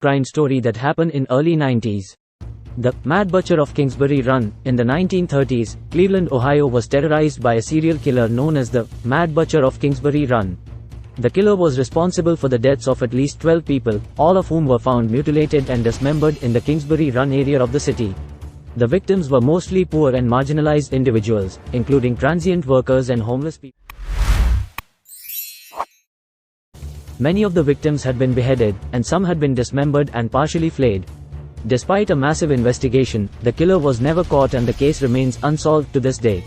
crime story that happened in early 90s. The Mad Butcher of Kingsbury Run. In the 1930s, Cleveland, Ohio was terrorized by a serial killer known as the Mad Butcher of Kingsbury Run. The killer was responsible for the deaths of at least 12 people, all of whom were found mutilated and dismembered in the Kingsbury Run area of the city. The victims were mostly poor and marginalized individuals, including transient workers and homeless people. Many of the victims had been beheaded, and some had been dismembered and partially flayed. Despite a massive investigation, the killer was never caught and the case remains unsolved to this day.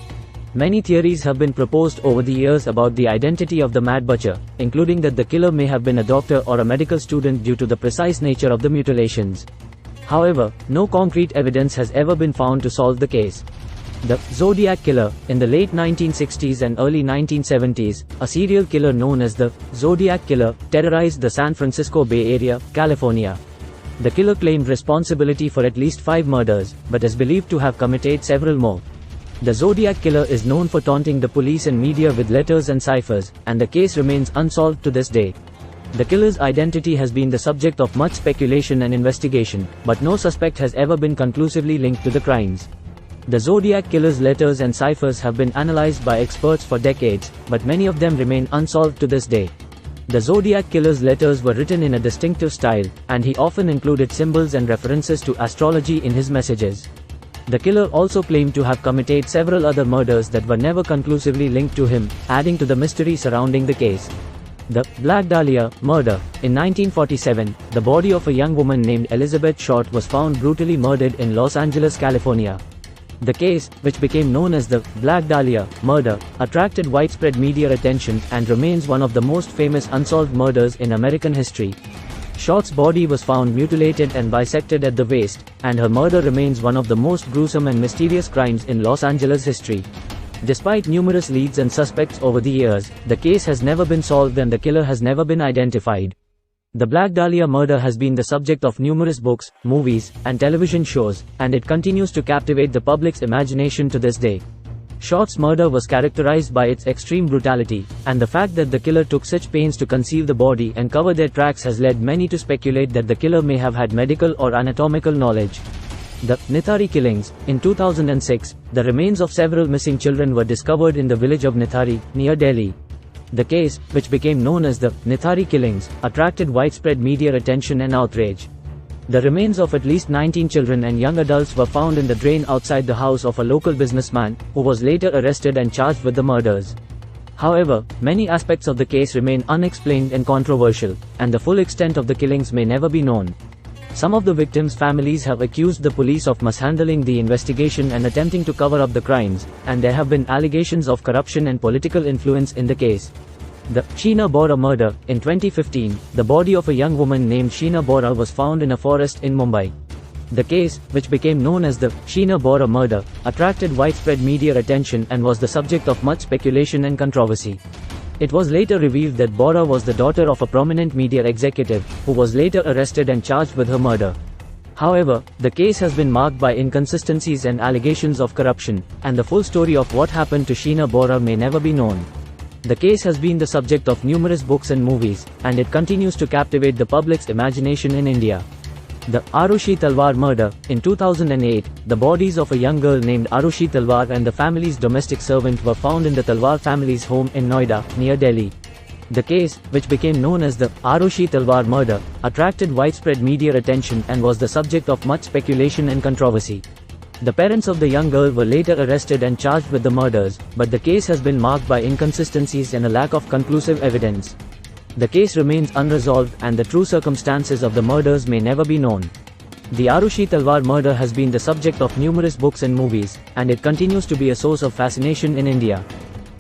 Many theories have been proposed over the years about the identity of the Mad Butcher, including that the killer may have been a doctor or a medical student due to the precise nature of the mutilations. However, no concrete evidence has ever been found to solve the case. The Zodiac Killer. In the late 1960s and early 1970s, a serial killer known as the Zodiac Killer terrorized the San Francisco Bay Area, California. The killer claimed responsibility for at least 5 murders, but is believed to have committed several more. The Zodiac Killer is known for taunting the police and media with letters and ciphers, and the case remains unsolved to this day. The killer's identity has been the subject of much speculation and investigation, but no suspect has ever been conclusively linked to the crimes. The Zodiac Killer's letters and ciphers have been analyzed by experts for decades, but many of them remain unsolved to this day. The Zodiac Killer's letters were written in a distinctive style, and he often included symbols and references to astrology in his messages. The killer also claimed to have committed several other murders that were never conclusively linked to him, adding to the mystery surrounding the case. The Black Dahlia Murder. In 1947, the body of a young woman named Elizabeth Short was found brutally murdered in Los Angeles, California. The case, which became known as the Black Dahlia Murder, attracted widespread media attention and remains one of the most famous unsolved murders in American history. Short's body was found mutilated and bisected at the waist, and her murder remains one of the most gruesome and mysterious crimes in Los Angeles history. Despite numerous leads and suspects over the years, the case has never been solved and the killer has never been identified. The Black Dahlia murder has been the subject of numerous books, movies, and television shows, and it continues to captivate the public's imagination to this day. Short's murder was characterized by its extreme brutality, and the fact that the killer took such pains to conceal the body and cover their tracks has led many to speculate that the killer may have had medical or anatomical knowledge. The Nithari Killings. In 2006, the remains of several missing children were discovered in the village of Nithari, near Delhi. The case, which became known as the Nithari Killings, attracted widespread media attention and outrage. The remains of at least 19 children and young adults were found in the drain outside the house of a local businessman, who was later arrested and charged with the murders. However, many aspects of the case remain unexplained and controversial, and the full extent of the killings may never be known. Some of the victims' families have accused the police of mishandling the investigation and attempting to cover up the crimes, and there have been allegations of corruption and political influence in the case. The Sheena Bora Murder. In 2015, the body of a young woman named Sheena Bora was found in a forest in Mumbai. The case, which became known as the Sheena Bora Murder, attracted widespread media attention and was the subject of much speculation and controversy. It was later revealed that Bora was the daughter of a prominent media executive, who was later arrested and charged with her murder. However, the case has been marked by inconsistencies and allegations of corruption, and the full story of what happened to Sheena Bora may never be known. The case has been the subject of numerous books and movies, and it continues to captivate the public's imagination in India. The Arushi Talwar Murder. In 2008, the bodies of a young girl named Arushi Talwar and the family's domestic servant were found in the Talwar family's home in Noida, near Delhi. The case, which became known as the Arushi Talwar Murder, attracted widespread media attention and was the subject of much speculation and controversy. The parents of the young girl were later arrested and charged with the murders, but the case has been marked by inconsistencies and a lack of conclusive evidence. The case remains unresolved and the true circumstances of the murders may never be known. The Arushi Talwar murder has been the subject of numerous books and movies, and it continues to be a source of fascination in India.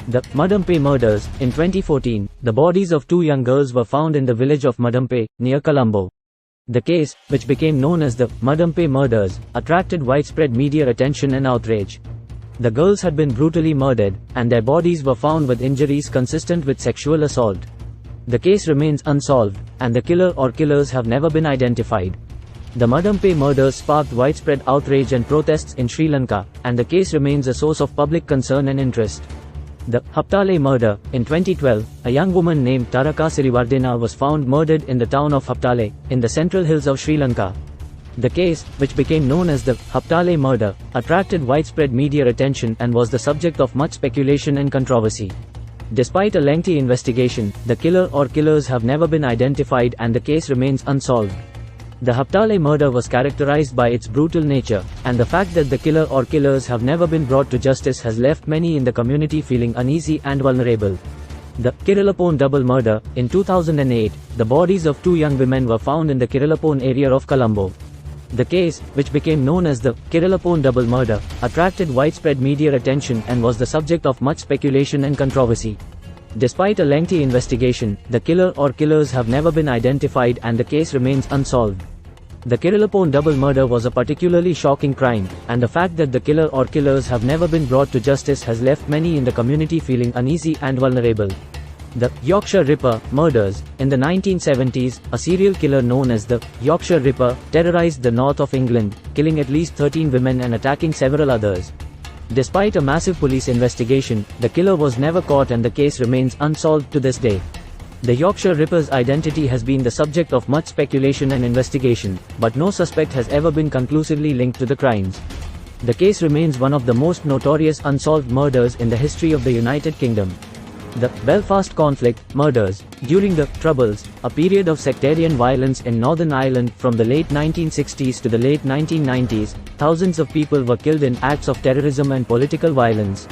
The Madampe Murders. In 2014, the bodies of 2 young girls were found in the village of Madampe, near Colombo. The case, which became known as the Madampe Murders, attracted widespread media attention and outrage. The girls had been brutally murdered, and their bodies were found with injuries consistent with sexual assault. The case remains unsolved, and the killer or killers have never been identified. The Madampe murders sparked widespread outrage and protests in Sri Lanka, and the case remains a source of public concern and interest. The Haptale murder. In 2012, a young woman named Taraka Siriwardena was found murdered in the town of Haptale, in the central hills of Sri Lanka. The case, which became known as the Haptale murder, attracted widespread media attention and was the subject of much speculation and controversy. Despite a lengthy investigation, the killer or killers have never been identified and the case remains unsolved. The Haptale murder was characterized by its brutal nature, and the fact that the killer or killers have never been brought to justice has left many in the community feeling uneasy and vulnerable. The Kirilapone double murder. In 2008, the bodies of two young women were found in the Kirilapone area of Colombo. The case, which became known as the Kirilapone double murder, attracted widespread media attention and was the subject of much speculation and controversy. Despite a lengthy investigation, the killer or killers have never been identified and the case remains unsolved. The Kirilapone double murder was a particularly shocking crime, and the fact that the killer or killers have never been brought to justice has left many in the community feeling uneasy and vulnerable. The Yorkshire Ripper murders. In the 1970s, a serial killer known as the Yorkshire Ripper terrorized the north of England, killing at least 13 women and attacking several others. Despite a massive police investigation, the killer was never caught and the case remains unsolved to this day. The Yorkshire Ripper's identity has been the subject of much speculation and investigation, but no suspect has ever been conclusively linked to the crimes. The case remains one of the most notorious unsolved murders in the history of the United Kingdom. The Belfast conflict murders. During the Troubles, a period of sectarian violence in Northern Ireland from the late 1960s to the late 1990s, thousands of people were killed in acts of terrorism and political violence.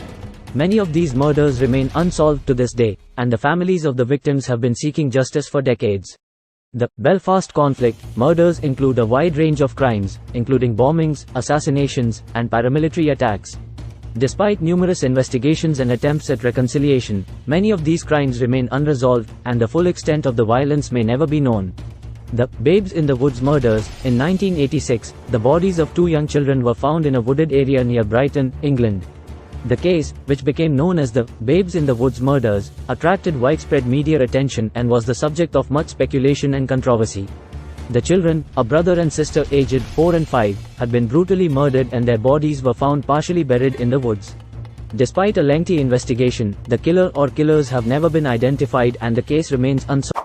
Many of these murders remain unsolved to this day, and the families of the victims have been seeking justice for decades. The Belfast conflict murders include a wide range of crimes, including bombings, assassinations, and paramilitary attacks. Despite numerous investigations and attempts at reconciliation, many of these crimes remain unresolved, and the full extent of the violence may never be known. The Babes in the Woods murders. In 1986, the bodies of two young children were found in a wooded area near Brighton, England. The case, which became known as the Babes in the Woods murders, attracted widespread media attention and was the subject of much speculation and controversy. The children, a brother and sister aged 4 and 5, had been brutally murdered and their bodies were found partially buried in the woods. Despite a lengthy investigation, the killer or killers have never been identified and the case remains unsolved.